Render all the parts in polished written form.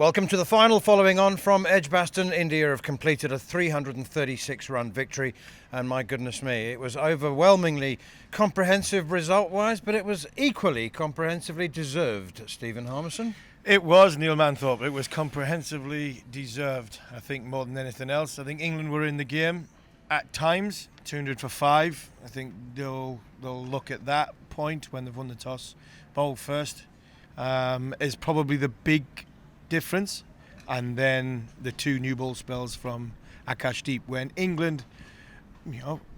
Welcome to the final. Following on from Edgbaston, India have completed a 336-run victory, and my goodness me, it was overwhelmingly comprehensive result-wise, but it was equally comprehensively deserved. Stephen Harmison? It was, Neil Manthorp. It was comprehensively deserved, I think, more than anything else. I think England were in the game at times, 200 for 5. I think they'll look at that point when they've won the toss. Bowled first is probably the big difference, and then the two new ball spells from Akashdeep when England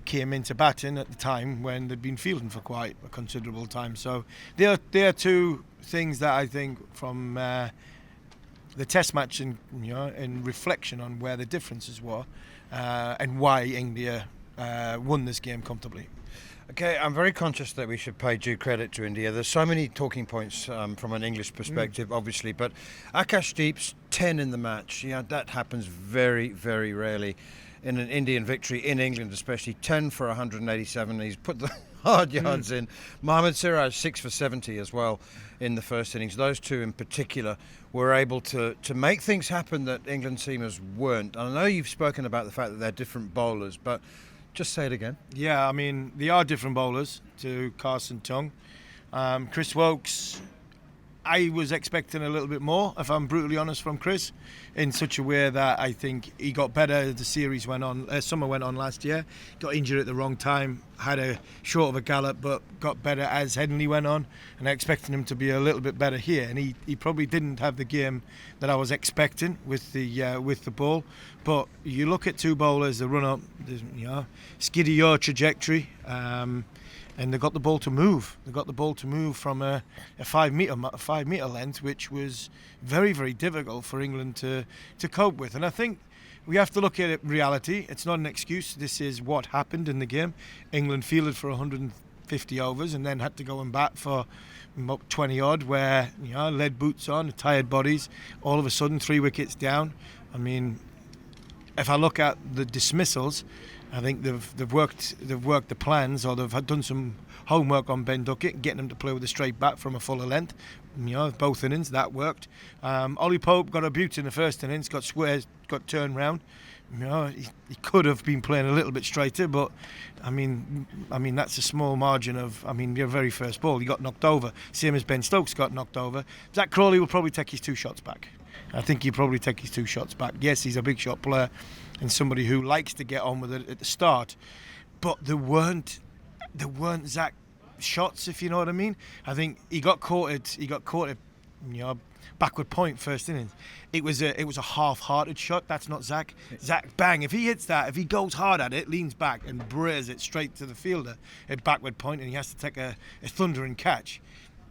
came into batting at the time when they'd been fielding for quite a considerable time. So there are two things that I think from the test match and in reflection on where the differences were and why India won this game comfortably. Okay, I'm very conscious that we should pay due credit to India. There's so many talking points from an English perspective, obviously, but Akashdeep's 10 in the match, that happens very, very rarely in an Indian victory, in England especially. 10 for 187, he's put the hard yards in. Mohammad Siraj 6 for 70 as well in the first innings. Those two in particular were able to make things happen that England seamers weren't. I know you've spoken about the fact that they're different bowlers, but just say it again. Yeah, I mean, they are different bowlers to Carson Tongue. Chris Wokes, I was expecting a little bit more, if I'm brutally honest, from Chris, in such a way that I think he got better as the series went on, summer went on last year. Got injured at the wrong time, had a short of a gallop, but got better as Headingley went on, and I expected him to be a little bit better here, and he probably didn't have the game that I was expecting with the ball. But you look at two bowlers, the run up, skiddy yaw trajectory, and they got the ball to move. They got the ball to move from a 5 metre length, which was very, very difficult for England to cope with. And I think we have to look at it reality. It's not an excuse. This is what happened in the game. England fielded for 150 overs and then had to go and bat for about 20 odd, where lead boots on, tired bodies. All of a sudden, 3 wickets down. I mean, if I look at the dismissals, I think they've worked the plans, or they've done some homework on Ben Duckett, getting him to play with a straight bat from a fuller length. Both innings that worked. Ollie Pope got a beauty in the first innings, got squares, got turned round. He could have been playing a little bit straighter, but I mean that's a small margin of. Your very first ball, he got knocked over, same as Ben Stokes got knocked over. Zach Crawley will probably take his 2 shots back. I think he'll probably take his 2 shots back. Yes, he's a big shot player and somebody who likes to get on with it at the start, but there weren't Zach shots, if you know what I mean. I think he got caught at backward point first innings. It was a half-hearted shot. That's not Zach. Zach, bang, if he hits that, if he goes hard at it, leans back and brays it straight to the fielder at backward point, and he has to take a thundering catch,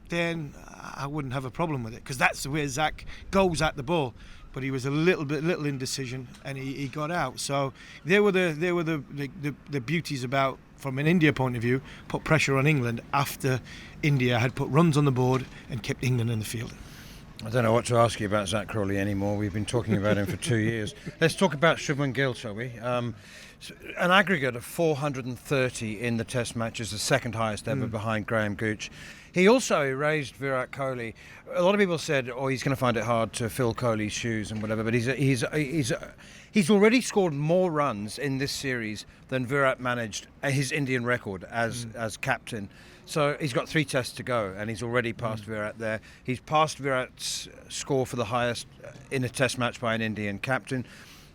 then I wouldn't have a problem with it, because that's the way Zach goes at the ball. But he was a little indecision, and he got out. So there were the beauties about, from an India point of view, put pressure on England after India had put runs on the board and kept England in the field. I don't know what to ask you about Zach Crawley anymore. We've been talking about him for 2 years. Let's talk about Shubman Gill, shall we? An aggregate of 430 in the Test match is the second highest ever behind Graham Gooch. He also erased Virat Kohli. A lot of people said, he's going to find it hard to fill Kohli's shoes and whatever, but he's already scored more runs in this series than Virat managed his Indian record as captain. So he's got 3 tests to go, and he's already passed Virat there. He's passed Virat's score for the highest in a Test match by an Indian captain.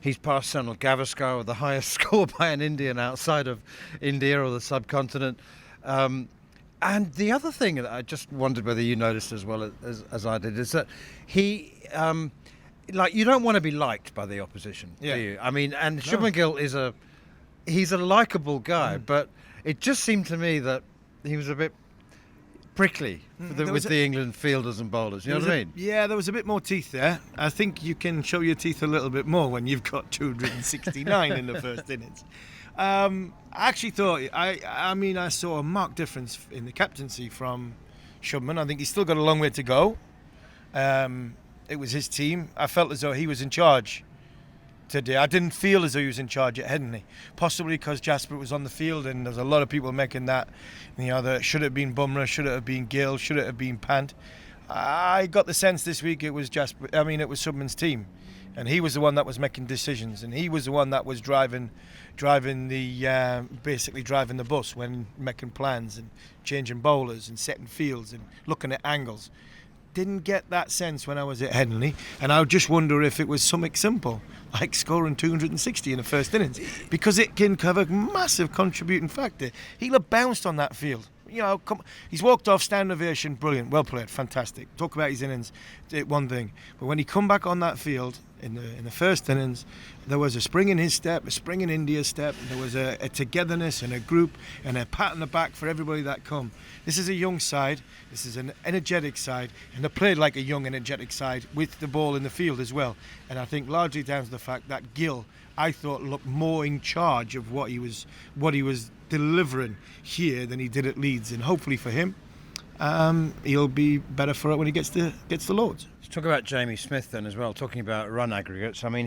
He's passed Sunil Gavaskar with the highest score by an Indian outside of India or the subcontinent. And the other thing that I just wondered whether you noticed as well as I did is that he, you don't want to be liked by the opposition, do you? I mean, and Shubman Gill he's a likeable guy, but it just seemed to me that he was a bit prickly with the England fielders and bowlers. You know what I mean? Yeah, there was a bit more teeth there. I think you can show your teeth a little bit more when you've got 269 in the first innings. I actually thought, I saw a marked difference in the captaincy from Shubman. I think he's still got a long way to go. It was his team. I felt as though he was in charge today. I didn't feel as though he was in charge at Headingley, possibly because Jasper was on the field, and there's a lot of people making that, that should it have been Bumrah, should it have been Gill, should it have been Pant. I got the sense this week it was Shubman's team, and he was the one that was making decisions, and he was the one that was driving the bus when making plans and changing bowlers and setting fields and looking at angles. Didn't get that sense when I was at Headingley, and I just wonder if it was something simple like scoring 260 in the first innings, because it can have a massive contributing factor. He'll have bounced on that field. He's walked off, standing ovation, brilliant, well played, fantastic. Talk about his innings, one thing. But when he come back on that field in the first innings, there was a spring in his step, a spring in India's step. There was a togetherness and a group and a pat on the back for everybody that come. This is a young side. This is an energetic side, and they played like a young, energetic side with the ball in the field as well. And I think largely down to the fact that Gill, I thought, looked more in charge of what he was delivering here than he did at Leeds, and hopefully for him, he'll be better for it when he gets to Lords. Let's talk about Jamie Smith then as well. Talking about run aggregates, I mean,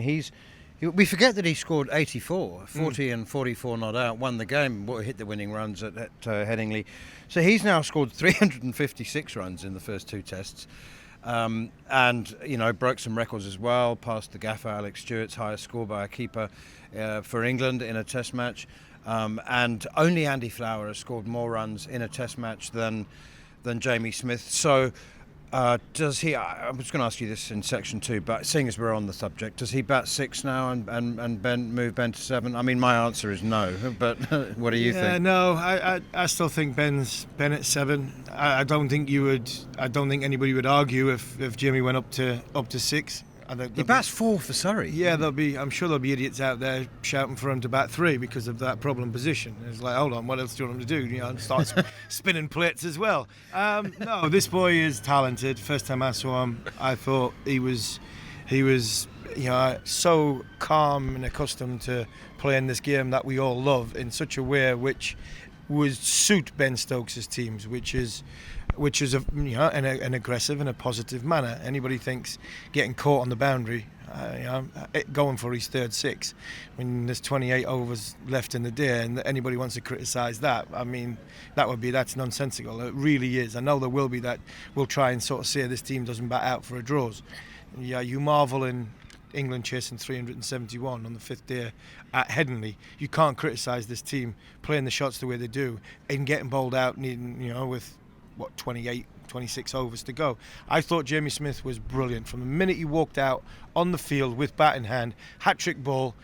we forget that he scored 84, 40 and 44 not out, won the game, hit the winning runs at Headingley. So he's now scored 356 runs in the first two tests. And broke some records as well, passed the gaffer Alex Stewart's highest score by a keeper for England in a test match, and only Andy Flower has scored more runs in a test match than Jamie Smith. So does he, I was going to ask you this in section 2, but seeing as we're on the subject, does he bat 6 now and move Ben to 7? I mean, my answer is no, but what do you think? No, I still think Ben at 7. I don't think anybody would argue if Jimmy went up to 6. He bats 4 for Surrey. Yeah, I'm sure there'll be idiots out there shouting for him to bat 3 because of that problem position. It's like, hold on, what else do you want him to do? And start spinning plates as well. No, this boy is talented. First time I saw him, I thought he was so calm and accustomed to playing this game that we all love in such a way which would suit Ben Stokes' teams, which is an aggressive and a positive manner. Anybody thinks getting caught on the boundary, going for his third 6 when there's 28 overs left in the day, and anybody wants to criticise that, I mean, that's nonsensical. It really is. I know there will be that will try and sort of say this team doesn't bat out for a draws. Yeah, you marvel in England chasing 371 on the 5th day at Headingley. You can't criticise this team playing the shots the way they do and getting bowled out, with 28, 26 overs to go. I thought Jamie Smith was brilliant from the minute he walked out on the field with bat in hand, hat-trick ball,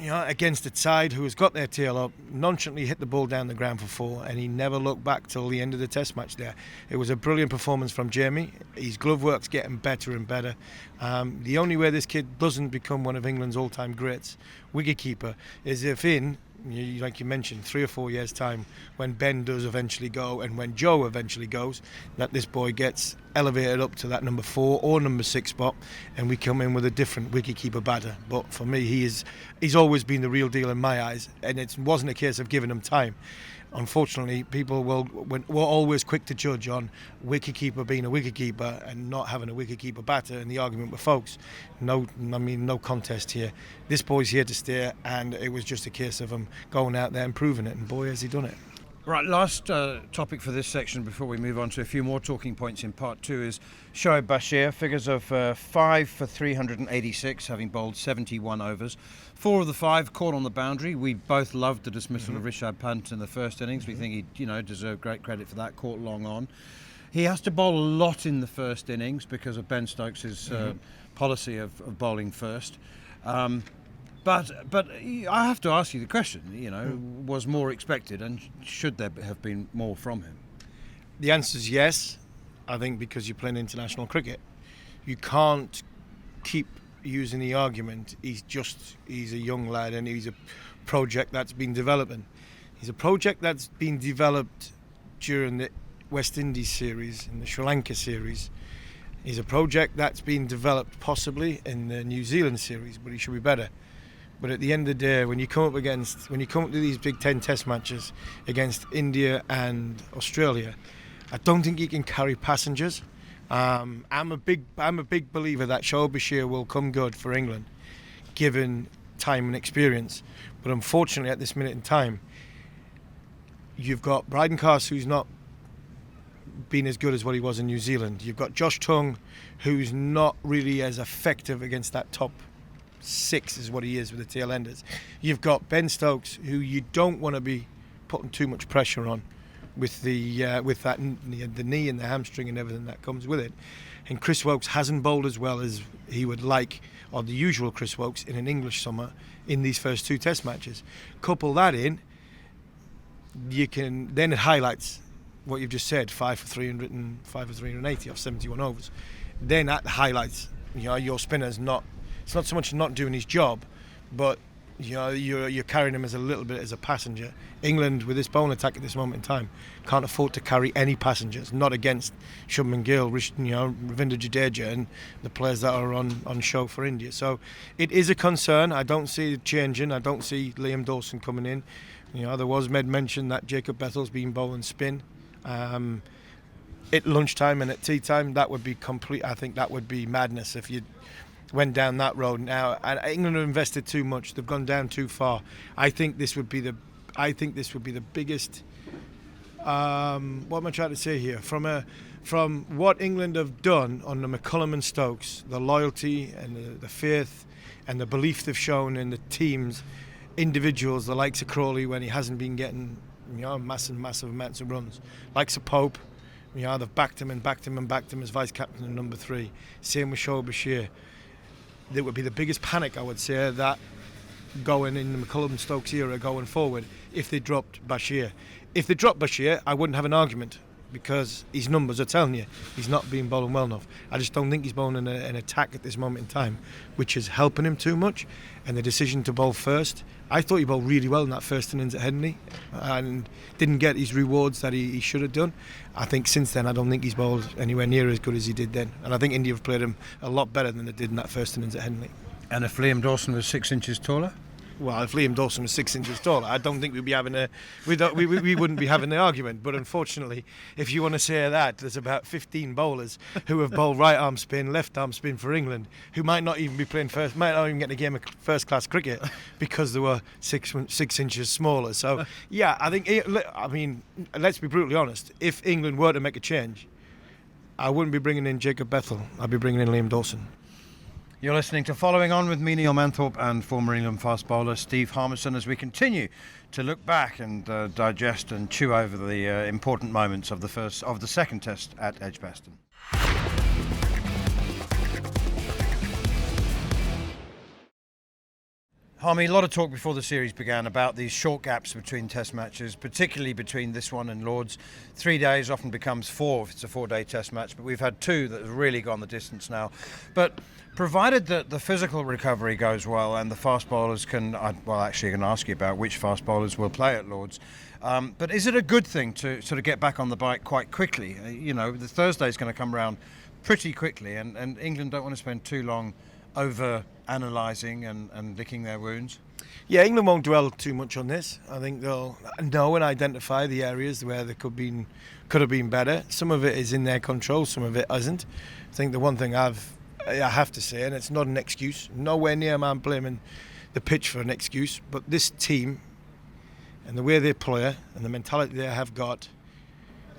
against a side who has got their tail up, nonchalantly hit the ball down the ground for 4, and he never looked back till the end of the test match there. It was a brilliant performance from Jamie. His glove work's getting better and better. The only way this kid doesn't become one of England's all-time greats, wicketkeeper, is if like you mentioned, 3 or 4 years' time, when Ben does eventually go and when Joe eventually goes, that this boy gets elevated up to that number 4 or number 6 spot, and we come in with a different wicketkeeper batter. But for me, he's always been the real deal in my eyes, and it wasn't a case of giving him time. Unfortunately, people were always quick to judge on wicketkeeper being a wicketkeeper and not having a wicketkeeper batter, and the argument with folks. No contest here. This boy's here to stay, and it was just a case of him going out there and proving it, and boy has he done it. Right, last topic for this section before we move on to a few more talking points in part 2 is Shoaib Bashir. Figures of 5 for 386, having bowled 71 overs. 4 of the 5 caught on the boundary. We both loved the dismissal of Jadeja and Pant in the first innings. We think he deserved great credit for that, caught long on. He has to bowl a lot in the first innings because of Ben Stokes' policy of bowling first. But I have to ask you the question, was more expected, and should there have been more from him? The answer is yes, I think, because you're playing international cricket. You can't keep using the argument, he's a young lad and he's a project that's been developing. He's a project that's been developed during the West Indies series and the Sri Lanka series. He's a project that's been developed possibly in the New Zealand series, but he should be better. But at the end of the day, when you come up to these Big Ten Test matches against India and Australia, I don't think you can carry passengers. I'm a big believer that Shoaib Bashir will come good for England, given time and experience. But unfortunately, at this minute in time, you've got Bryden Carse, who's not been as good as what he was in New Zealand. You've got Josh Tongue, who's not really as effective against that top 6 as what he is with the tail enders. You've got Ben Stokes, who you don't want to be putting too much pressure on with the knee and the hamstring and everything that comes with it. And Chris Woakes hasn't bowled as well as he would like, or the usual Chris Woakes in an English summer in these first 2 Test matches. Couple that in, then it highlights what you've just said, 5 for 300 and 5 for 380 off 71 overs. Then that highlights, your spinner's not. It's not so much not doing his job, but you're carrying him as a little bit as a passenger. England, with this bowling attack at this moment in time, can't afford to carry any passengers. Not against Shubman Gill, Ravindra Jadeja, and the players that are on show for India. So it is a concern. I don't see it changing. I don't see Liam Dawson coming in. There was mention that Jacob Bethel's been bowling spin. At lunchtime and at tea time, that would be complete. I think that would be madness if you went down that road now. And England have invested too much. They've gone down too far. I think this would be the biggest. What am I trying to say here? From what England have done on the McCullum and Stokes, the loyalty and the faith and the belief they've shown in the teams, individuals, the likes of Crawley when he hasn't been getting massive amounts of runs, likes of Pope. They've backed him as vice captain and number 3. Same with Shoaib Bashir. There would be the biggest panic, I would say, that going in the McCullum and Stokes era going forward if they dropped Bashir. If they dropped Bashir, I wouldn't have an argument, because his numbers are telling you he's not been bowling well enough. I just don't think he's bowling an attack at this moment in time, which is helping him too much. And the decision to bowl first, I thought he bowled really well in that first innings at Headingley and didn't get his rewards that he should have done. I think since then, I don't think he's bowled anywhere near as good as he did then. And I think India have played him a lot better than they did in that first innings at Headingley. And if Liam Dawson was 6 inches taller? Well, if Liam Dawson was 6 inches taller, I don't think we'd be having we wouldn't be having the argument. But unfortunately, if you want to say that, there's about 15 bowlers who have bowled right arm spin, left arm spin for England, who might not even be playing first, might not even get a game of first class cricket because they were 6 inches smaller. So yeah, I mean, let's be brutally honest. If England were to make a change, I wouldn't be bringing in Jacob Bethel. I'd be bringing in Liam Dawson. You're listening to Following On with me, Neil Manthorp, and former England fast bowler Steve Harmison, as we continue to look back and digest and chew over the important moments of the second Test at Edgbaston. Harmy, a lot of talk before the series began about these short gaps between Test matches, particularly between this one and Lord's. 3 days often becomes 4 if it's a 4-day Test match, but we've had 2 that have really gone the distance now. But provided that the physical recovery goes well and the fast bowlers can, actually I'm going to ask you about which fast bowlers will play at Lord's, but is it a good thing to sort of get back on the bike quite quickly? The Thursday's going to come around pretty quickly, and England don't want to spend too long over analysing and licking their wounds. Yeah, England won't dwell too much on this. I think they'll know and identify the areas where they could have been better. Some of it is in their control, some of it isn't. I think the one thing I have to say, and it's not an excuse, nowhere near am I blaming the pitch for an excuse, but this team and the way they play and the mentality they have got,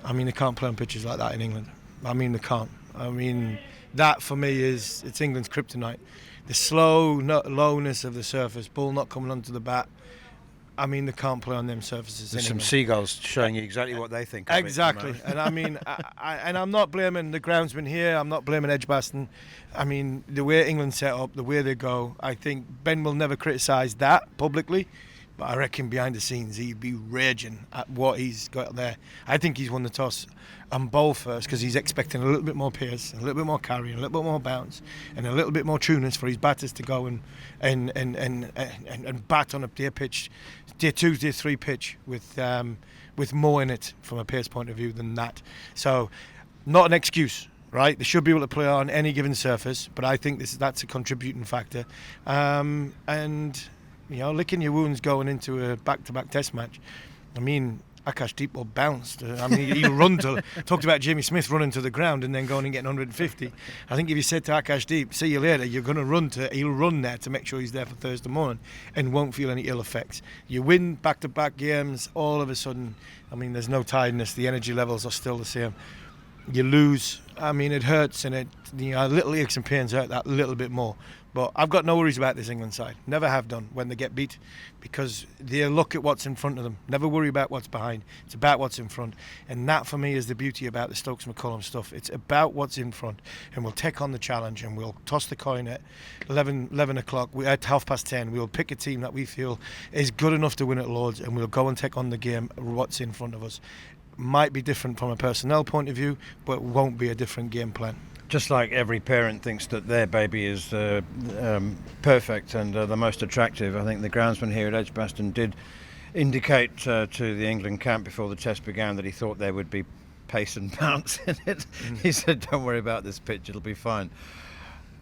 I mean, they can't play on pitches like that in England. I mean, they can't. I mean, that for me it's England's kryptonite. The lowness of the surface, ball not coming onto the bat. I mean, they can't play on them surfaces. There's some seagulls showing you exactly what they think. Exactly, and I mean, I'm not blaming the groundsman here. I'm not blaming Edgbaston. I mean, the way England set up, the way they go. I think Ben will never criticise that publicly, but I reckon behind the scenes he'd be raging at what he's got there. I think he's won the toss and bowl first because he's expecting a little bit more pace, a little bit more carry, a little bit more bounce, and a little bit more trueness for his batters to go and bat on a tier 2, tier 3 pitch with more in it from a pace point of view than that. So, not an excuse. Right, they should be able to play on any given surface, but I think that's a contributing factor. And licking your wounds going into a back-to-back Test match. I mean, Akashdeep will bounce. I mean, he'll run to. Talked about Jamie Smith running to the ground and then going and getting 150. I think if you said to Akashdeep, "See you later," you're going to run to. He'll run there to make sure he's there for Thursday morning and won't feel any ill effects. You win back-to-back games, all of a sudden. I mean, there's no tiredness. The energy levels are still the same. you lose. I mean, it hurts, and little aches and pains hurt that little bit more. But I've got no worries about this England side. Never have done when they get beat, because they look at what's in front of them. Never worry about what's behind. It's about what's in front. And that, for me, is the beauty about the Stokes-McCullum stuff. It's about what's in front. And we'll take on the challenge, and we'll toss the coin at 11 o'clock. At 10:30, we'll pick a team that we feel is good enough to win at Lords, and we'll go and take on the game, what's in front of us. Might be different from a personnel point of view, but won't be a different game plan. Just like every parent thinks that their baby is perfect and the most attractive, I think the groundsman here at Edgbaston did indicate to the England camp before the test began that he thought there would be pace and bounce in it. He said, "Don't worry about this pitch, it'll be fine."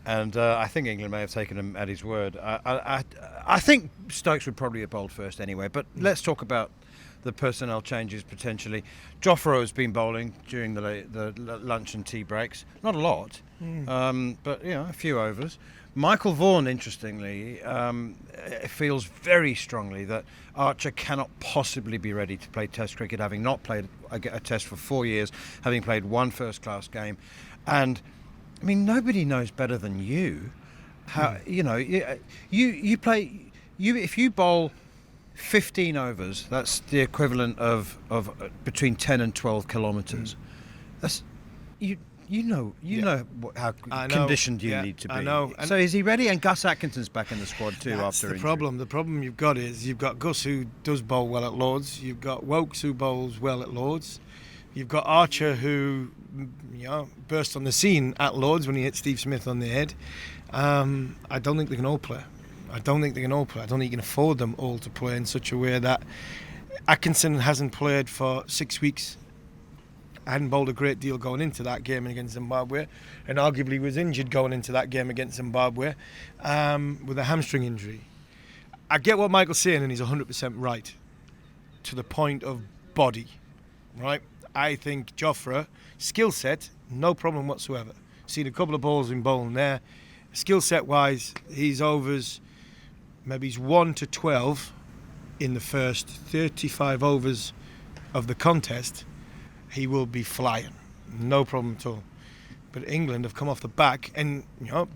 And I think England may have taken him at his word. I think Stokes would probably have bowled first anyway, but let's talk about the personnel changes potentially. Jofra has been bowling during the lunch and tea breaks. Not a lot, but a few overs. Michael Vaughan, interestingly, feels very strongly that Archer cannot possibly be ready to play Test cricket, having not played a Test for 4 years, having played one first-class game. And, I mean, nobody knows better than you how, you play... If you bowl 15 overs, that's the equivalent of between 10 and 12 kilometres. That's you know how conditioned you need to be. I know. So is he ready? And Gus Atkinson's back in the squad too after the injury. problem. The problem you've got is you've got Gus, who does bowl well at Lords. You've got Wokes, who bowls well at Lords. You've got Archer, who burst on the scene at Lords when he hit Steve Smith on the head. I don't think they can all play. I don't think you can afford them all to play in such a way that Atkinson hasn't played for 6 weeks. Hadn't bowled a great deal going into that game against Zimbabwe, and arguably was injured going into that game against Zimbabwe with a hamstring injury. I get what Michael's saying, and he's 100% right to the point of body, right? I think Jofra, skill set, no problem whatsoever. Seen a couple of balls in bowling there. Skill set wise, his overs, maybe he's 1 to 12 in the first 35 overs of the contest. He will be flying, no problem at all. But England have come off the back, and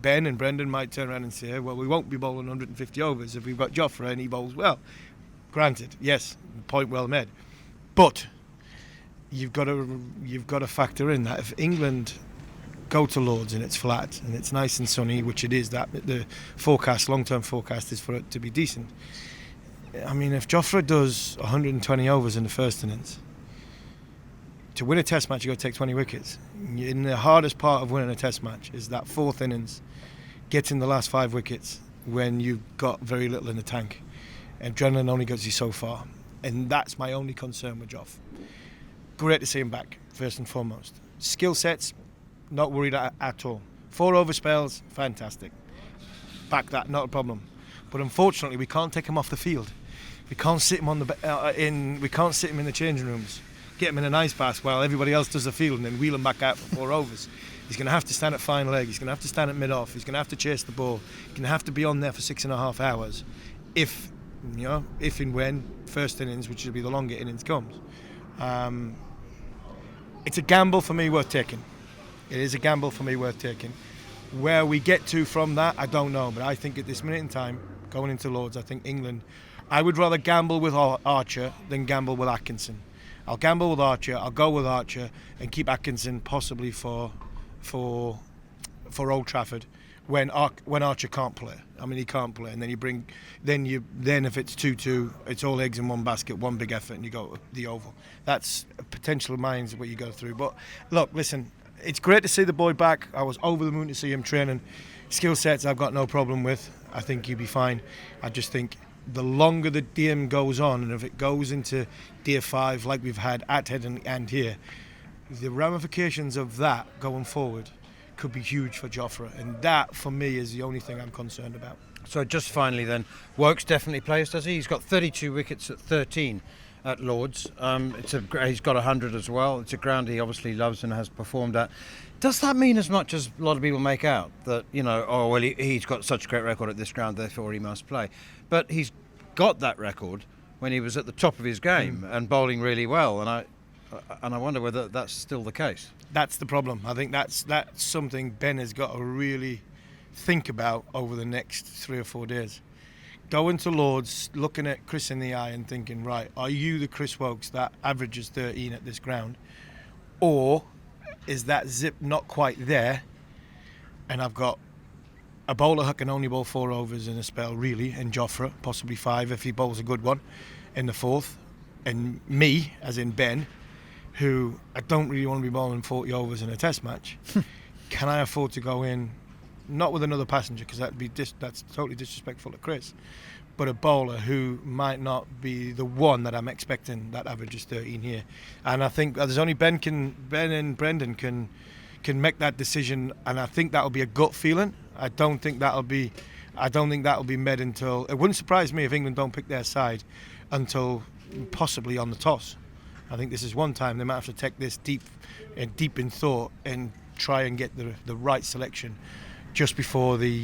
Ben and Brendan might turn around and say, well, we won't be bowling 150 overs if we've got Jofra and he bowls well. Granted, yes, point well made. But you've got to factor in that if England go to Lords and it's flat and it's nice and sunny, which it is, that the long-term forecast is for it to be decent. I mean, if Jofra does 120 overs in the first innings, to win a test match, you've got to take 20 wickets. And the hardest part of winning a test match is that fourth innings, getting the last 5 wickets when you've got very little in the tank. Adrenaline only gets you so far. And that's my only concern with Joff. Great to see him back, first and foremost. Skill sets, not worried at all. 4 over spells, fantastic. Back that, not a problem. But unfortunately, we can't take him off the field. We can't sit him we can't sit him in the changing rooms, get him in an ice bath while everybody else does the field, and then wheel him back out for 4 overs. He's going to have to stand at fine leg. He's going to have to stand at mid-off. He's going to have to chase the ball. He's going to have to be on there for 6.5 hours, if and when first innings, which will be the longer innings, comes. It's a gamble for me worth taking. It is a gamble for me worth taking. Where we get to from that, I don't know. But I think at this minute in time, going into Lords, I think England, I would rather gamble with Archer than gamble with Atkinson. I'll gamble with Archer, I'll go with Archer and keep Atkinson possibly for Old Trafford when Archer can't play. I mean, he can't play, and then if it's 2-2, it's all eggs in one basket, one big effort, and you go to the Oval. That's potential minds what you go through. But look, listen, it's great to see the boy back. I was over the moon to see him training. Skill sets I've got no problem with. I think he'll be fine. I just think the longer the game goes on, and if it goes into Day 5 like we've had at Head and here, the ramifications of that going forward could be huge for Jofra, and that for me is the only thing I'm concerned about. So just finally then, Wokes definitely plays, does he? He's got 32 wickets at 13 at Lords. He's got 100 as well. It's a ground he obviously loves and has performed at. Does that mean as much as a lot of people make out that, he's got such a great record at this ground, therefore he must play? But he's got that record when he was at the top of his game and bowling really well. And And I wonder whether that's still the case. That's the problem. I think that's something Ben has got to really think about over the next 3 or 4 days. Going to Lords, looking at Chris in the eye and thinking, right, are you the Chris Woakes that averages 13 at this ground? Or is that zip not quite there? And I've got a bowler who can only bowl 4 overs in a spell, really, and Jofra, possibly 5 if he bowls a good one in the 4th. And me, as in Ben, who I don't really want to be bowling 40 overs in a test match. Can I afford to go in, not with another passenger, because that's totally disrespectful to Chris, but a bowler who might not be the one that I'm expecting that averages 13 here. And I think there's only Ben and Brendan can make that decision, and I think that'll be a gut feeling. I don't think that'll be made until, it wouldn't surprise me if England don't pick their side until possibly on the toss. I think this is one time they might have to take this deep in thought and try and get the right selection just before they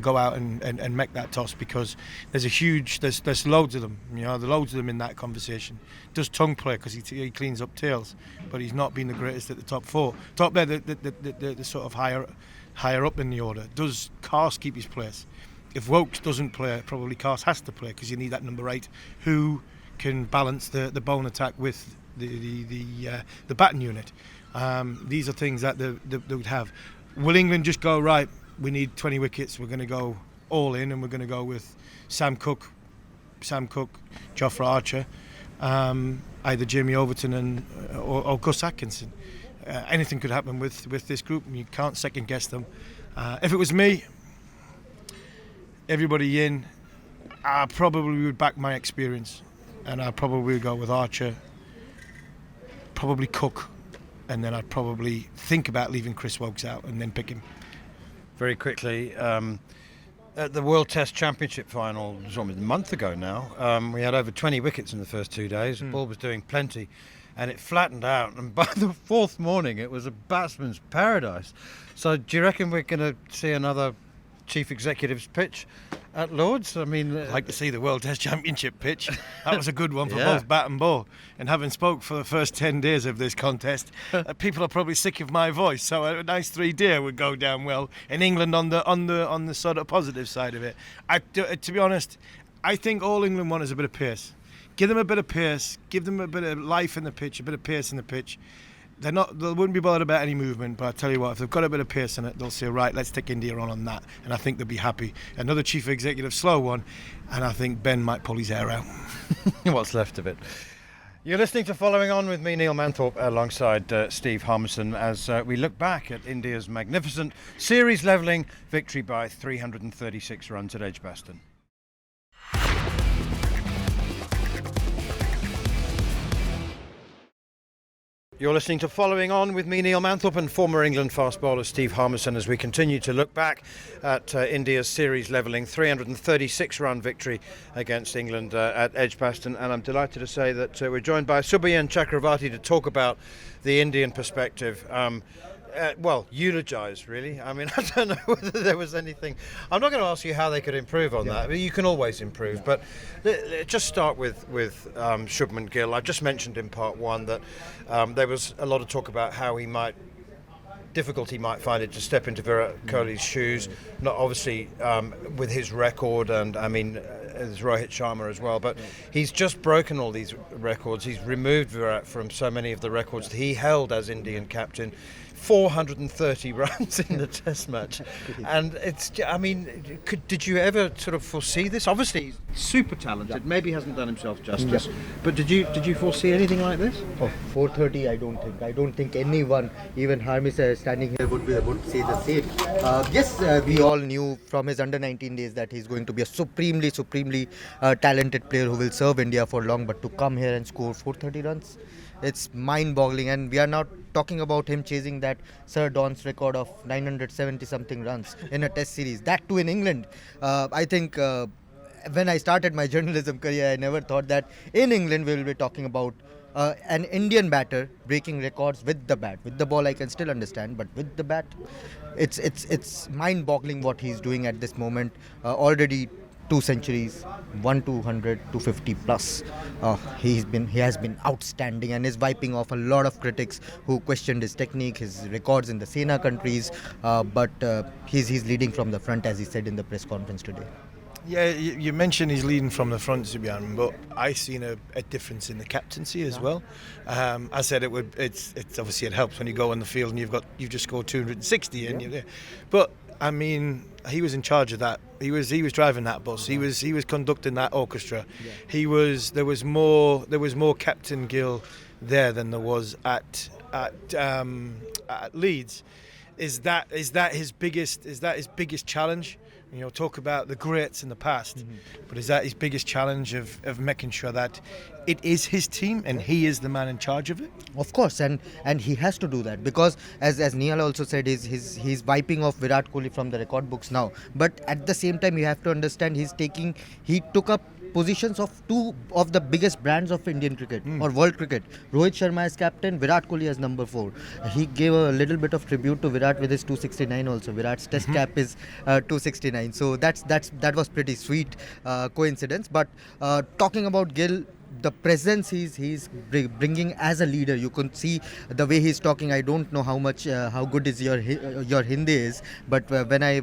go out and make that toss, because there's loads of them. There's loads of them in that conversation. Does Tongue play because he cleans up tails, but he's not been the greatest at the top 4. Top there, the sort of higher up in the order. Does Cars keep his place? If Woakes doesn't play, probably Cars has to play, because you need that number 8 who can balance the bowling attack with the batting unit. These are things that they would have. Will England just go, right, we need 20 wickets, we're going to go all in and we're going to go with Sam Cook, Jofra Archer, either Jamie Overton or Gus Atkinson. Anything could happen with this group, and you can't second guess them. If it was me, everybody in, I probably would back my experience, and I probably would go with Archer, probably Cook, and then I'd probably think about leaving Chris Woakes out and then pick him. Very quickly, at the World Test Championship final, it was almost a month ago now, we had over 20 wickets in the first 2 days. The ball was doing plenty, and it flattened out, and by the 4th morning it was a batsman's paradise. So do you reckon we're going to see another chief executive's pitch at Lords? I mean, I'd like to see the World Test Championship pitch. That was a good one for both bat and ball. And having spoke for the first 10 days of this contest, people are probably sick of my voice. So a nice 3-day would go down well in England on the sort of positive side of it. To be honest, I think all England want is a bit of pace. Give them a bit of pace. Give them a bit of life in the pitch, a bit of pace in the pitch. They wouldn't be bothered about any movement, but I tell you what, if they've got a bit of pace in it, they'll say, right, let's take India on that, and I think they'll be happy. Another chief executive slow one, and I think Ben might pull his hair out. What's left of it. You're listening to Following On with me, Neil Manthorp, alongside Steve Harmison, as we look back at India's magnificent series-levelling victory by 336 runs at Edgbaston. You're listening to Following On with me, Neil Manthorp, and former England fast bowler Steve Harmison, as we continue to look back at India's series-levelling 336-run victory against England at Edgbaston. And I'm delighted to say that we're joined by Subhayan Chakraborthy to talk about the Indian perspective. Eulogise, really. I mean, I don't know whether there was anything. I'm not going to ask you how they could improve on that. I mean, you can always improve, but just start with Shubman Gill. I've just mentioned in part 1 that there was a lot of talk about how he might find it to step into Virat Kohli's shoes. Not obviously with his record, and I mean, there's Rohit Sharma as well, but he's just broken all these records. He's removed Virat from so many of the records that he held as Indian captain. 430 runs in the test match, and did you ever sort of foresee this? Obviously he's super talented, maybe hasn't done himself justice, but did you foresee anything like this? 430, I don't think anyone, even Harmison standing here, would say the same. We all knew from his under 19 days that he's going to be a supremely talented player who will serve India for long, but to come here and score 430 runs, it's mind-boggling. And we are not talking about him chasing that Sir Don's record of 970 something runs in a test series, that too in England. I think when I started my journalism career, I never thought that in England we will be talking about an Indian batter breaking records with the bat. With the ball I can still understand, but with the bat, it's mind-boggling what he's doing at this moment. Already 2 centuries, 1 200, 250 plus. He has been outstanding and is wiping off a lot of critics who questioned his technique, his records in the Sena countries. But he's leading from the front, as he said in the press conference today. Yeah, you mentioned he's leading from the front, Subhayan, but I've seen a difference in the captaincy as well. I said it's obviously it helps when you go on the field and you've just scored 260 and you're there. But I mean, he was in charge of that. He was driving that bus. He was conducting that orchestra. There was more Captain Gill there than there was at Leeds. Is that his biggest challenge? You know, talk about the greats in the past, but is that his biggest challenge of making sure that it is his team and he is the man in charge of it? Of course, and he has to do that because, as Nihal also said, he's wiping off Virat Kohli from the record books now. But at the same time, you have to understand he took up positions of two of the biggest brands of Indian cricket or world cricket. Rohit Sharma as captain, Virat Kohli as number 4. He gave a little bit of tribute to Virat with his 269 also. Virat's test cap is 269. So that was pretty sweet coincidence. But talking about Gill, the presence he's bringing as a leader, you can see the way he's talking. I don't know how good is your Hindi is, but when I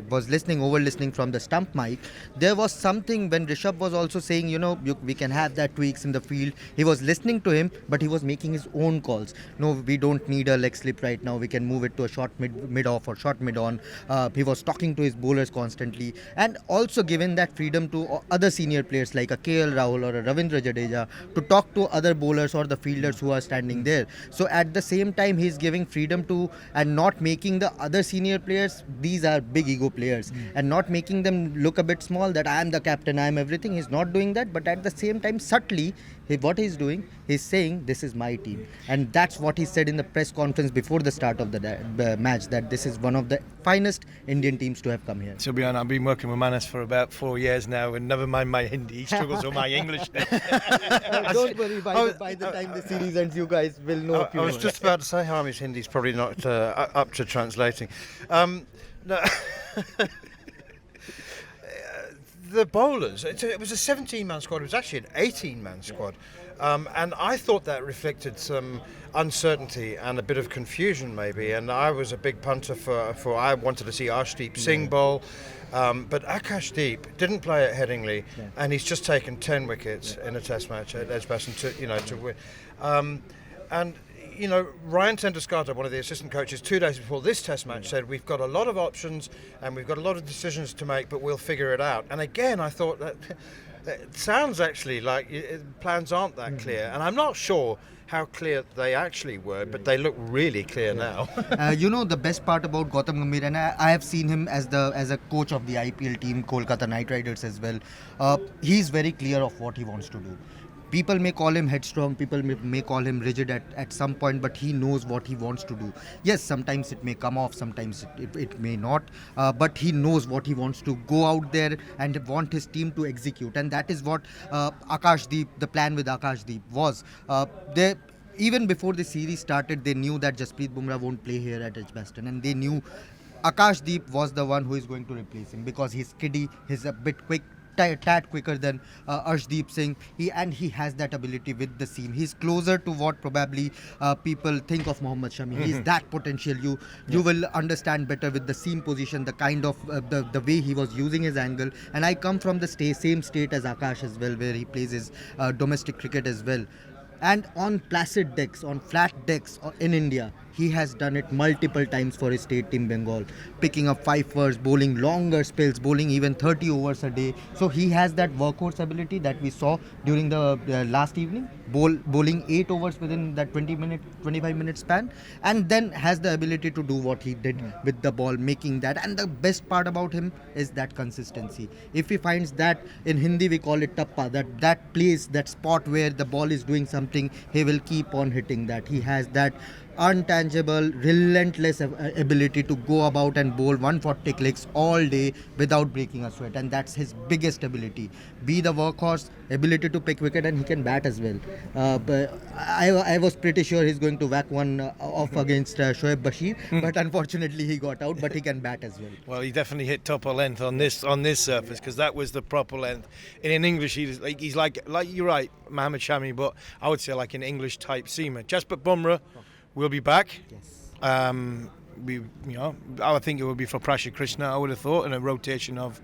was listening from the stump mic, there was something when Rishabh was also saying, we can have that tweaks in the field. He was listening to him, but he was making his own calls. No, we don't need a leg slip right now. We can move it to a short mid off or short mid on. He was talking to his bowlers constantly, and also given that freedom to other senior players like a KL Rahul or a Ravindra Jadeja to talk to other bowlers or the fielders who are standing there. So at the same time, he's giving freedom to and not making the other senior players, these are big ego players, and not making them look a bit small that I am the captain, I am everything. He's not doing that, but at the same time, subtly, what he's doing, he's saying this is my team, and that's what he said in the press conference before the start of the match, that this is one of the finest Indian teams to have come here. Subhayan, I've been working with Manas for about 4 years now, and never mind my Hindi, he struggles with my English now. Don't worry, by the time the series ends, you guys will know. I was just about to say, Harmy's Hindi's probably not up to translating. No. The bowlers, it was a 17-man squad. It was actually an 18-man squad. And I thought that reflected some uncertainty and a bit of confusion maybe. And I was a big punter for I wanted to see Arshdeep Singh bowl. But Akashdeep didn't play at Headingley, and he's just taken 10 wickets in a test match at Edgbaston to win. And Ryan Tendusgarter, one of the assistant coaches, 2 days before this test match said, we've got a lot of options and we've got a lot of decisions to make, but we'll figure it out. And again, I thought that it sounds actually like plans aren't that clear. And I'm not sure how clear they actually were, but they look really clear now. The best part about Gautam Gambhir, and I have seen him as a coach of the IPL team, Kolkata Knight Riders as well. He's very clear of what he wants to do. People may call him headstrong, people may call him rigid at some point, but he knows what he wants to do. Yes, sometimes it may come off, sometimes it may not, but he knows what he wants to go out there and want his team to execute. And that is what Akashdeep, the plan with Akashdeep was. Even before the series started, they knew that Jasprit Bumrah won't play here at Edgbaston, and they knew Akashdeep was the one who is going to replace him because he's kiddie, he's a bit quick, tad quicker than Arshdeep Singh. He has that ability with the seam. He's closer to what probably people think of Mohammad Shami. He's that potential. You will understand better with the seam position, the kind of the way he was using his angle. And I come from the same state as Akash as well, where he plays his domestic cricket as well. And on placid decks, on flat decks in India, he has done it multiple times for his state team Bengal, picking up 5 overs, bowling longer spells, bowling even 30 overs a day. So he has that workhorse ability that we saw during the last evening, bowling 8 overs within that 25-minute span, and then has the ability to do what he did with the ball, making that. And the best part about him is that consistency. If he finds that, in Hindi we call it tappa, that place, that spot where the ball is doing something, he will keep on hitting that. He has that untangible, relentless ability to go about and bowl 140 clicks all day without breaking a sweat, and that's his biggest ability. Be the workhorse, ability to pick wicket, and he can bat as well. But I was pretty sure he's going to whack one off against Shoaib Bashir, but unfortunately he got out. But he can bat as well. Well, he definitely hit topper length on this surface, because that was the proper length. In English, he's like you're right, Mohammad Shami, but I would say like an English type seamer. Jasprit Bumrah will be back. Yes. I think it will be for Prashad Krishna, I would have thought, and a rotation of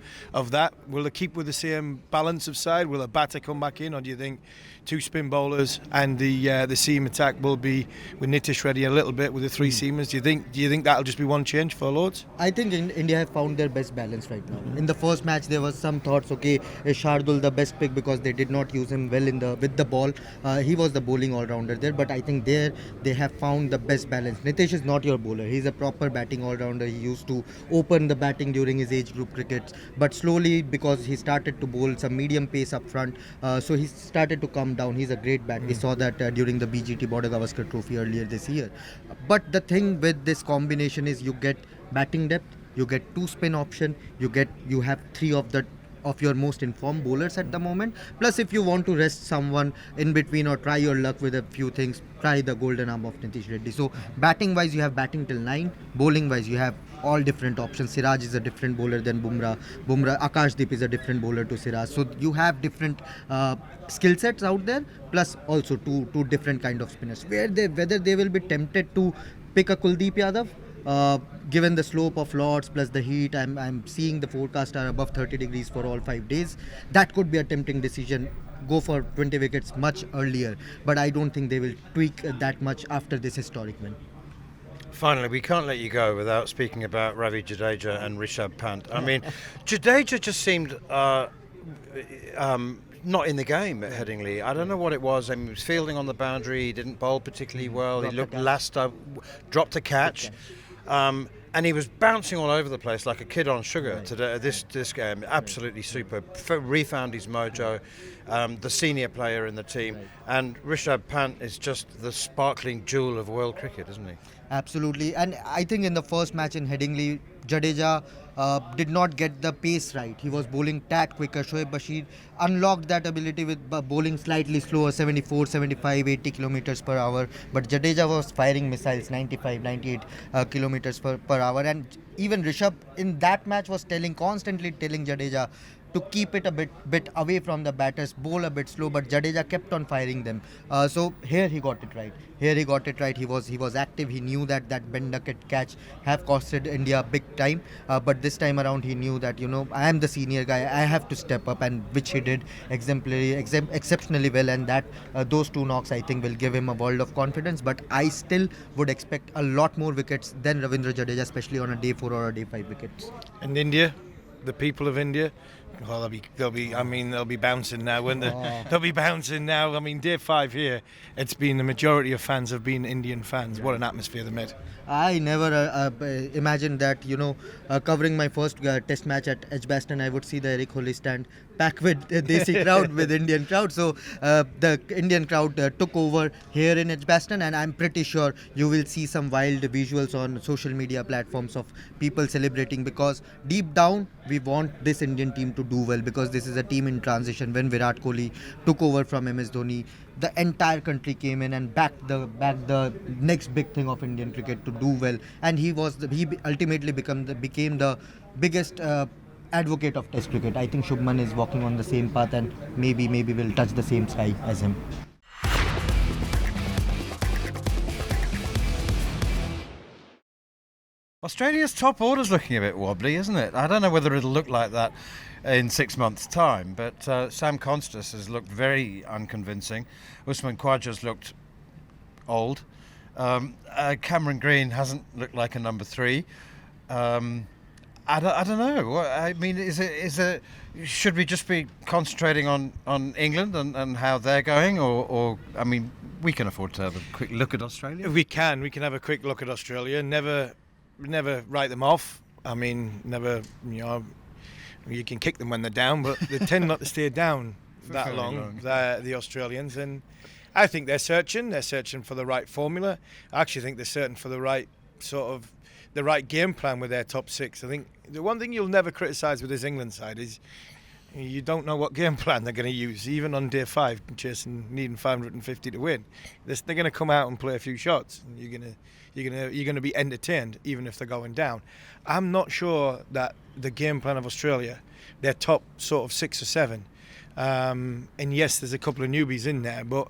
that. Will they keep with the same balance of side? Will a batter come back in, or do you think two spin bowlers and the seam attack will be with Nitish Reddy a little bit with the three seamers? Do you think that'll just be one change for Lords? I think India have found their best balance right now. In the first match, there was some thoughts. Okay, is Shardul the best pick because they did not use him well with the ball? He was the bowling all-rounder there, but I think there they have found the best balance. Nitish is not your bowler. He's a proper batting all-rounder. He used to open the batting during his age group crickets, but slowly, because he started to bowl some medium pace up front, so he started to come down. He's a great bat. We saw that during the BGT Border Gavaskar Trophy earlier this year. But the thing with this combination is you get batting depth, you get two spin option, you have three of your most informed bowlers at the moment. Plus, if you want to rest someone in between or try your luck with a few things, try the golden arm of Nitish Reddy. So batting wise, you have batting till 9. Bowling wise, you have all different options. Siraj is a different bowler than Bumrah. Akashdeep is a different bowler to Siraj. So you have different skill sets out there. Plus also two different kind of spinners. Whether they will be tempted to pick a Kuldeep Yadav. Given the slope of Lords plus the heat, I'm seeing the forecast are above 30 degrees for all 5 days. That could be a tempting decision. Go for 20 wickets much earlier, but I don't think they will tweak that much after this historic win. Finally, we can't let you go without speaking about Ravi Jadeja and Rishabh Pant. I mean, Jadeja just seemed not in the game at Headingley. I don't know what it was. I mean, he was fielding on the boundary. He didn't bowl particularly well. He looked last up, dropped a catch. And he was bouncing all over the place like a kid on sugar today. This game, absolutely super. Refound his mojo. The senior player in the team, and Rishabh Pant is just the sparkling jewel of world cricket, isn't he? Absolutely, and I think in the first match in Headingley, Jadeja did not get the pace right. He was bowling tad quicker. Shoaib Bashir unlocked that ability with bowling slightly slower, 74, 75, 80 kilometers per hour. But Jadeja was firing missiles, 95, 98 kilometers per hour. And even Rishabh in that match was constantly telling Jadeja to keep it a bit away from the batters, bowl a bit slow, but Jadeja kept on firing them. So here he got it right. He was active. He knew that bend ducket catch have costed India big time. But this time around he knew that, I am the senior guy. I have to step up, and which he did exceptionally well. And that those two knocks I think will give him a world of confidence. But I still would expect a lot more wickets than Ravindra Jadeja, especially on a day 4 or a day 5 wickets. And India, the people of India. Well, they'll be bouncing now, won't they? Oh. They'll be bouncing now. I mean, day 5 here, it's been the majority of fans have been Indian fans. What an atmosphere they made. I never imagined that, covering my first test match at Edgbaston, I would see the Eric Holly stand packed with Desi crowd, with Indian crowd. So the Indian crowd took over here in Edgbaston, and I'm pretty sure you will see some wild visuals on social media platforms of people celebrating, because deep down we want this Indian team to do well, because this is a team in transition. When Virat Kohli took over from MS Dhoni, the entire country came in and backed the next big thing of Indian cricket to do well, and he ultimately became the biggest advocate of Test cricket. I think Shubman is walking on the same path, and maybe will touch the same sky as him. Australia's top order's looking a bit wobbly, isn't it? I don't know whether it'll look like that in 6 months' time, but Sam Constas has looked very unconvincing. Usman Khawaja's looked old. Cameron Green hasn't looked like a number 3. I don't know. I mean, is it? Should we just be concentrating on England and how they're going, or I mean, we can afford to have a quick look at Australia. We can have a quick look at Australia. Never write them off. I mean, never. You can kick them when they're down, but they tend not to stay down that long. The Australians, and I think they're searching for the right formula. I actually think they're searching for the right game plan with their top six. I think the one thing you'll never criticise with this England side is you don't know what game plan they're going to use, even on day 5, needing 550 to win. They're going to come out and play a few shots. And you're going to be entertained, even if they're going down. I'm not sure that the game plan of Australia, their top sort of 6 or 7, and yes, there's a couple of newbies in there, but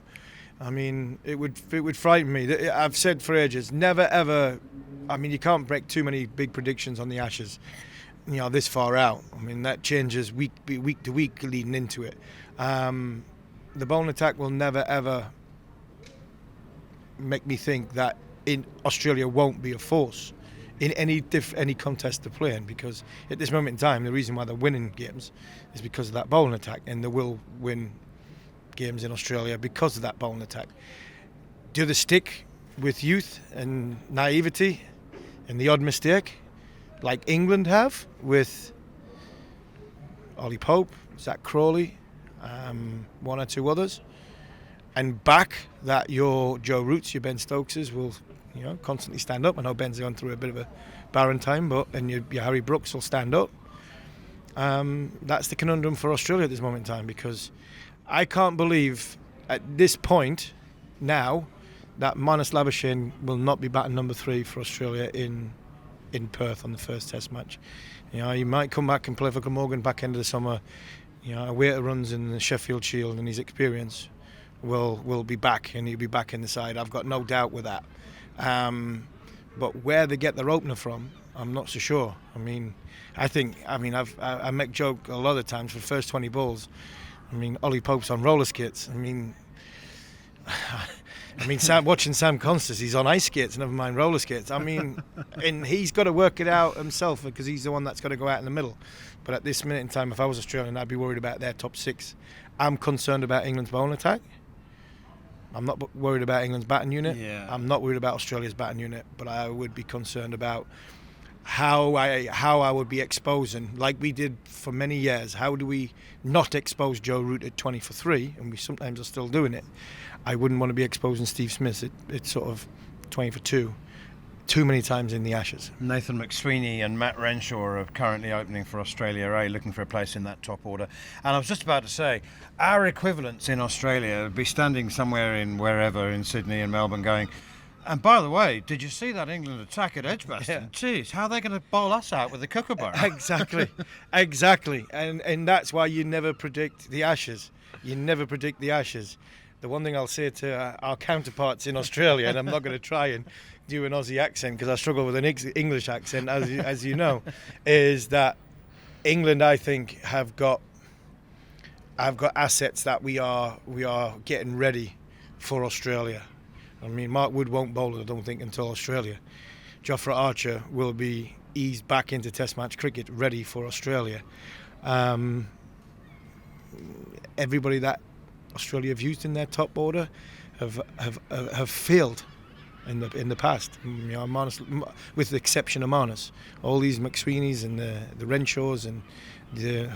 I mean, it would frighten me. I've said for ages, never ever. I mean, you can't break too many big predictions on the Ashes, this far out. I mean, that changes week to week leading into it. The bowling attack will never ever make me think that Australia won't be a force in any contest they're playing, because at this moment in time, the reason why they're winning games is because of that bowling attack, and they will win games in Australia because of that bowling attack. Do they stick with youth and naivety and the odd mistake like England have with Ollie Pope, Zach Crawley, one or two others, and back that your Joe Roots, your Ben Stokeses will constantly stand up? I know Ben's gone through a bit of a barren time, and your Harry Brooks will stand up. That's the conundrum for Australia at this moment in time, because I can't believe at this point now that Marnus Labuschagne will not be batting number 3 for Australia in Perth on the first Test match. He might come back and play for Glamorgan back end of the summer. Away to runs in the Sheffield Shield, and his experience will be back, and he'll be back in the side. I've got no doubt with that. But where they get their opener from, I'm not so sure. I make joke a lot of times for the first 20 balls. Ollie Pope's on roller skates. Watching Sam Constance, he's on ice skates, never mind roller skates. And he's got to work it out himself, because he's the one that's got to go out in the middle. But at this minute in time, if I was Australian, I'd be worried about their top 6. I'm concerned about England's bowling attack. I'm not worried about England's batting unit. Yeah. I'm not worried about Australia's batting unit, but I would be concerned about how I would be exposing, like we did for many years. How do we not expose Joe Root at 20 for 3, and we sometimes are still doing it? I wouldn't want to be exposing Steve Smith at sort of 20 for 2 too many times in the Ashes. Nathan McSweeney and Matt Renshaw are currently opening for Australia A, looking for a place in that top order. And I was just about to say, our equivalents in Australia would be standing somewhere in Sydney and Melbourne going, and by the way, did you see that England attack at Edgbaston? Yeah. Jeez, how are they going to bowl us out with the kookaburra? Exactly. And that's why you never predict the Ashes. The one thing I'll say to our counterparts in Australia, and I'm not going to try and do an Aussie accent because I struggle with an English accent, as you know, is that England, I think, have got assets that we are getting ready for Australia. Mark Wood won't bowl, I don't think, until Australia. Jofra Archer will be eased back into Test match cricket, ready for Australia. Everybody that Australia have used in their top order have failed in the past. Marnus, with the exception of Marnus, all these McSweeneys and the Renshaws and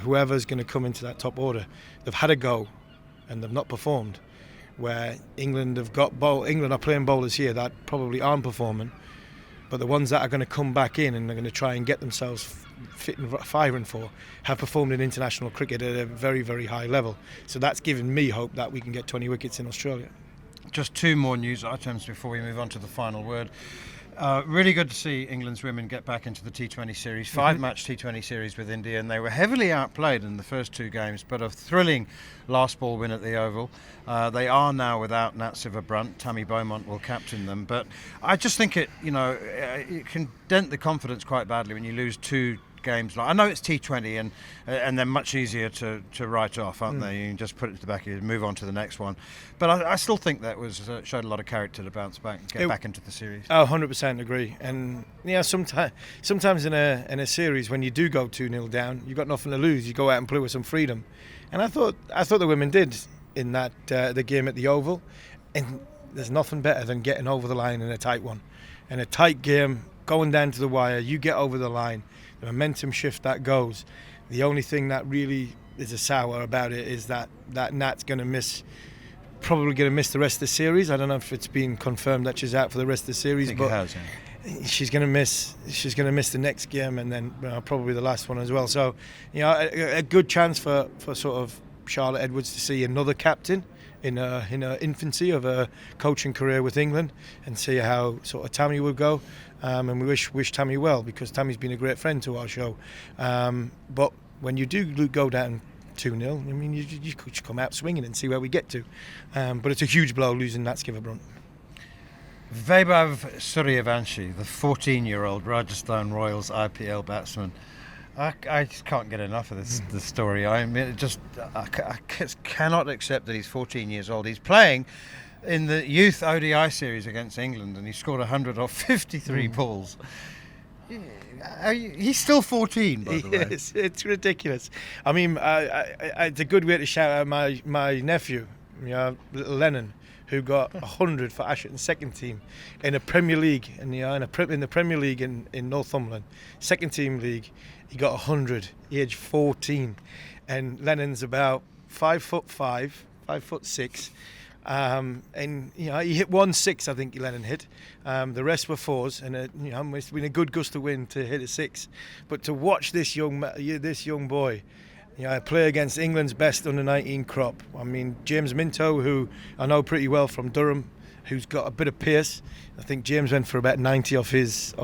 whoever's going to come into that top order, they've had a go and they've not performed. Where England are playing bowlers here that probably aren't performing, but the ones that are going to come back in and are going to try and get themselves fit and firing for have performed in international cricket at a very, very high level. So that's given me hope that we can get 20 wickets in Australia. Just 2 more news items before we move on to the final word. Really good to see England's women get back into the T20 series, 5-match T20 series with India, and they were heavily outplayed in the first 2 games, but a thrilling last ball win at the Oval. They are now without Nat Siver-Brunt. Tammy Beaumont will captain them, but I just think it can dent the confidence quite badly when you lose 2 games. I know it's T20 and they're much easier to write off, aren't they? You can just put it to the back and move on to the next one. But I still think that showed a lot of character to bounce back and get back into the series. 100% agree. And sometimes in a series when you do go 2-0 down, you've got nothing to lose. You go out and play with some freedom. And I thought the women did in that the game at the Oval. And there's nothing better than getting over the line in a tight one. In a tight game, going down to the wire, you get over the line. The momentum shift that goes. The only thing that really is a sour about it is that Nat's going to miss probably going to miss the rest of the series. I don't know if it's been confirmed that she's out for the rest of the series, I think but it has, yeah. she's going to miss the next game, and then probably the last one as well. So, a good chance for sort of Charlotte Edwards to see another captain in her infancy of her coaching career with England, and see how sort of Tammy would go. And we wish Tammy well, because Tammy's been a great friend to our show. But when you do go down 2-0, I mean, you could come out swinging and see where we get to. But it's a huge blow losing Nat Skiverbrunt. Vaibhav Suryavanshi, the 14-year-old Rajasthan Royals IPL batsman. I just can't get enough of the story. I mean, I cannot accept that he's 14 years old. He's playing in the youth ODI series against England, and he scored 100 off 53 balls. He's still 14, by the way. Yes, it's ridiculous. I mean, it's a good way to shout out my nephew, little Lennon, who got 100 for Asherton's second team in a Premier League, in the Premier League in Northumberland, second team league. He got 100, age 14, and Lennon's about 5'5", 5'6". And he hit 1 6, I think Lennon hit. The rest were 4s, and it's been a good gust of wind to hit a 6. But to watch this young boy, play against England's best under-19 crop. I mean, James Minto, who I know pretty well from Durham, who's got a bit of pace. I think James went for about 90 off his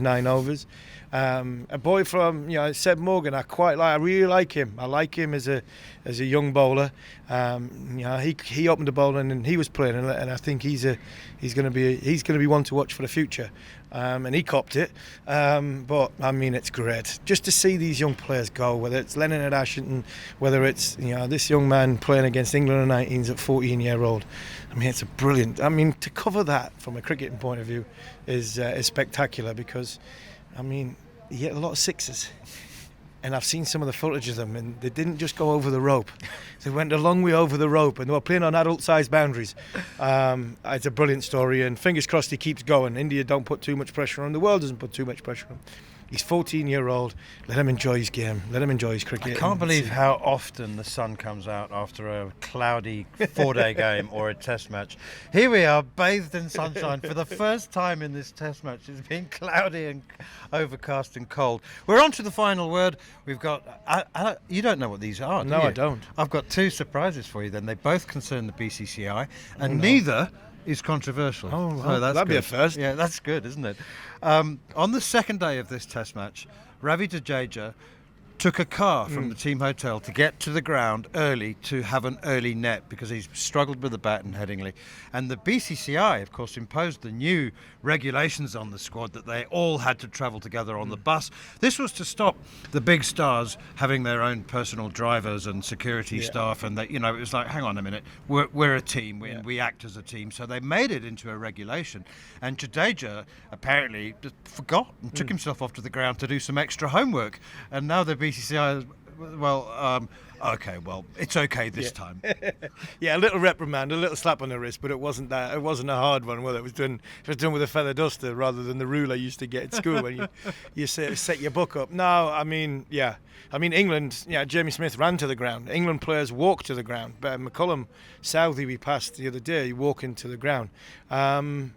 9 overs. A boy from Seb Morgan, I really like him. I like him as a young bowler. He opened the bowling and he was playing, and I think he's going to be one to watch for the future. And he copped it. But I mean, it's great just to see these young players go. Whether it's Lennon at Asherton, whether it's this young man playing against England under-19s at 14-year-old. I mean, it's a brilliant. I mean, to cover that from a cricketing point of view is spectacular, because I mean, he hit a lot of sixes, and I've seen some of the footage of them, and they didn't just go over the rope. They went a long way over the rope, and they were playing on adult-sized boundaries. It's a brilliant story, and fingers crossed he keeps going. India don't put too much pressure on him. The world doesn't put too much pressure on him. He's 14-year-old. Let him enjoy his game. Let him enjoy his cricket. I can't believe how often the sun comes out after a cloudy 4-day game or a test match. Here we are, bathed in sunshine for the first time in this test match. It's been cloudy and overcast and cold. We're on to the final word. We've got... you don't know what these are, do No, you? I don't. I've got 2 surprises for you then. They both concern the BCCI, and neither is controversial. Oh, so that's that'd be good. a first. Yeah, that's good, isn't it? On the second day of this test match, Ravi Jadeja took a car from the team hotel to get to the ground early to have an early net, because he's struggled with the bat in Headingley. And the BCCI, of course, imposed the new regulations on the squad that they all had to travel together on the bus. This was to stop the big stars having their own personal drivers and security staff, and that it was like, hang on a minute, we're a team, we act as a team. So they made it into a regulation, and Jadeja apparently just forgot and took himself off to the ground to do some extra homework, and now the BCCI, it's okay this time. Yeah, a little reprimand, a little slap on the wrist, but it wasn't a hard one. Well, it was done with a feather duster rather than the rule I used to get at school when you set your book up. No, I mean England. Jamie Smith ran to the ground. England players walked to the ground. But McCullum, Southey, we passed the other day, walking to the ground. I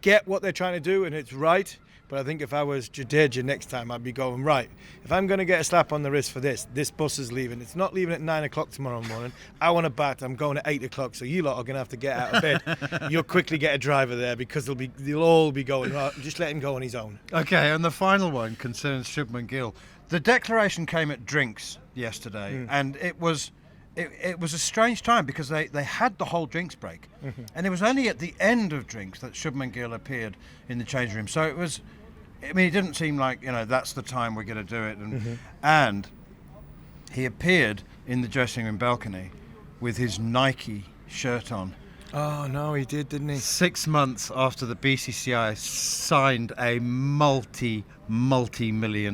get what they're trying to do, and it's right. But I think if I was Jadeja next time, I'd be going, right, if I'm going to get a slap on the wrist for this bus is leaving. It's not leaving at 9 o'clock tomorrow morning. I want to bat. I'm going at 8 o'clock. So you lot are going to have to get out of bed. You'll quickly get a driver there, because they'll all be going, right, just let him go on his own. Okay, and the final one concerns Shubman Gill. The declaration came at drinks yesterday, and it was a strange time, because they had the whole drinks break, and it was only at the end of drinks that Shubman Gill appeared in the changing room. So it was... it didn't seem like, that's the time we're going to do it. And he appeared in the dressing room balcony with his Nike shirt on. Oh, no, he did, didn't he? 6 months after the BCCI signed a multi-million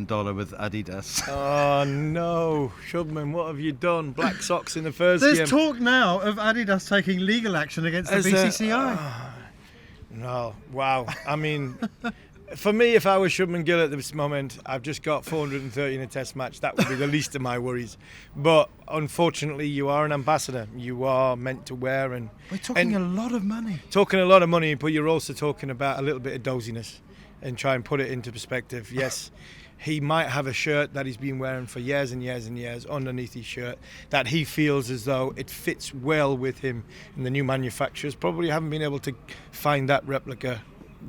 dollar with Adidas. Oh, no. Shubman, what have you done? Black socks in the first game. There's talk now of Adidas taking legal action against the BCCI. No, wow. I mean... For me, if I was Shubman Gill at this moment, I've just got 430 in a test match. That would be the least of my worries. But unfortunately, you are an ambassador. You are meant to wear and... We're talking a lot of money. Talking a lot of money, but you're also talking about a little bit of doziness and try and put it into perspective. Yes, he might have a shirt that he's been wearing for years and years and years underneath his shirt that he feels as though it fits well with him, and the new manufacturers probably haven't been able to find that replica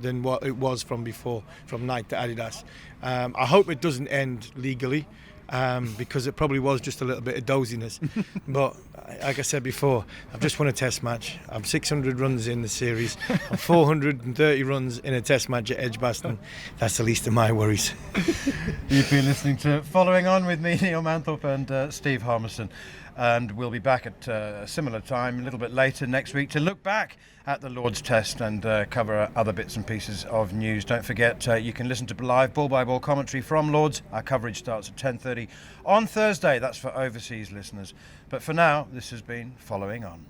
than what it was from before, from Nike to Adidas. I hope it doesn't end legally, because it probably was just a little bit of doziness. But like I said before, I've just won a test match. I'm 600 runs in the series. I'm 430 runs in a test match at Edgbaston. That's the least of my worries. You've been listening to Following On with me, Neil Manthorp, and Steve Harmison. And we'll be back at a similar time a little bit later next week to look back at the Lord's Test and cover other bits and pieces of news. Don't forget, you can listen to live ball-by-ball commentary from Lord's. Our coverage starts at 10:30 on Thursday. That's for overseas listeners. But for now, this has been Following On.